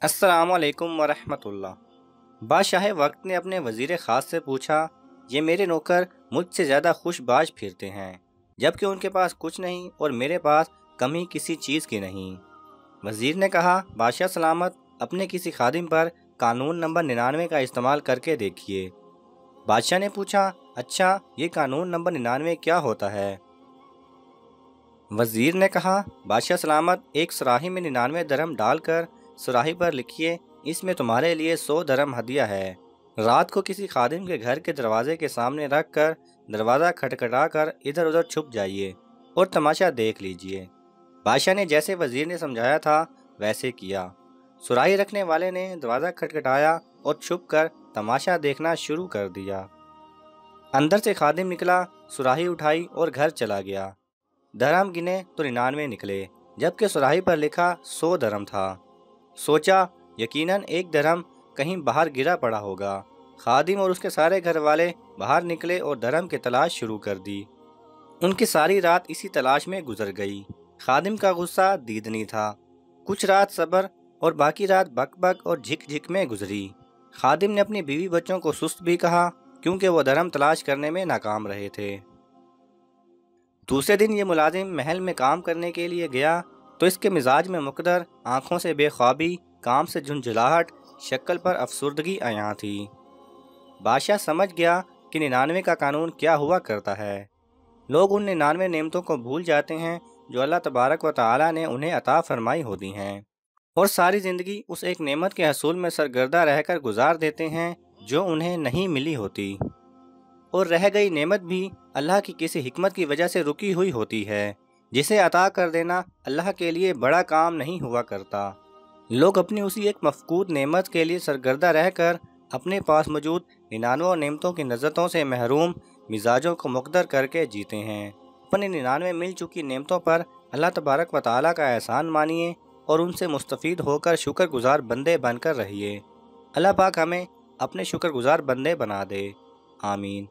अस्सलाम वालेकुम वरहमतुल्लाह। बादशाह वक्त ने अपने वज़ीर ख़ास से पूछा, ये मेरे नौकर मुझसे ज़्यादा खुशबाश फिरते हैं, जबकि उनके पास कुछ नहीं और मेरे पास कमी किसी चीज़ की नहीं। वज़ीर ने कहा, बादशाह सलामत, अपने किसी खादिम पर कानून नंबर 99 का इस्तेमाल करके देखिए। बादशाह ने पूछा, अच्छा ये कानून नंबर 99 क्या होता है? वज़ीर ने कहा, बादशाह सलामत, एक सुराही में 99 दरहम डालकर सुराही पर लिखिए, इसमें तुम्हारे लिए 100 दरहम हदिया है। रात को किसी खादिम के घर के दरवाजे के सामने रख कर दरवाज़ा खटखटा कर इधर उधर छुप जाइए और तमाशा देख लीजिए। बादशाह ने जैसे वज़ीर ने समझाया था वैसे किया। सुराही रखने वाले ने दरवाज़ा खटखटाया और छुप कर तमाशा देखना शुरू कर दिया। अंदर से खादिम निकला, सुराही उठाई और घर चला गया। दरहम गिने तो 99 निकले, जबकि सुराही पर लिखा 100 दरहम था। सोचा, यकीनन एक दरहम कहीं बाहर गिरा पड़ा होगा। खादिम और उसके सारे घर वाले बाहर निकले और दरहम की तलाश शुरू कर दी। उनकी सारी रात इसी तलाश में गुजर गई। खादिम का गुस्सा दीदनी था। कुछ रात सब्र और बाकी रात बक और झिक झिक में गुजरी। खादिम ने अपनी बीवी बच्चों को सुस्त भी कहा, क्योंकि वो दरहम तलाश करने में नाकाम रहे थे। दूसरे दिन ये मुलाजिम महल में काम करने के लिए गया तो इसके मिजाज में मुकदर, आंखों से बेख्वाबी, काम से झुंझलाहट, शक्ल पर अफसुर्दगी आया थी। बादशाह समझ गया कि 99 का कानून क्या हुआ करता है। लोग उन 99 नेमतों को भूल जाते हैं जो अल्लाह तबारक व तआला ने उन्हें अता फरमाई होती हैं, और सारी ज़िंदगी उस एक नेमत के हसूल में सरगर्दा रहकर गुजार देते हैं जो उन्हें नहीं मिली होती, और रह गई नेमत भी अल्लाह की किसी हिकमत की वजह से रुकी हुई होती है, जिसे अता कर देना अल्लाह के लिए बड़ा काम नहीं हुआ करता। लोग अपनी उसी एक मफकूद नेमत के लिए सरगर्दा रहकर अपने पास मौजूद 99 नेमतों की लज़्ज़तों से महरूम मिजाजों को मुक़द्दर करके जीते हैं। अपनी 99 मिल चुकी नेमतों पर अल्लाह तबारक व तआला का एहसान मानिए और उनसे मुस्तफ़ीद होकर शुक्रगुजार बंदे बनकर रहिए। अल्लाह पाक हमें अपने शुक्रगुजार बंदे बना दे। आमीन।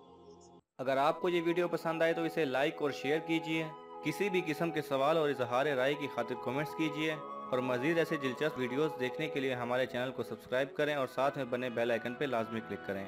अगर आपको ये वीडियो पसंद आए तो इसे लाइक और शेयर कीजिए। किसी भी किस्म के सवाल और इजहार राय की खातिर कमेंट्स कीजिए, और मज़ीद ऐसे दिलचस्प वीडियोस देखने के लिए हमारे चैनल को सब्सक्राइब करें और साथ में बने बेल आइकन पर लाजमी क्लिक करें।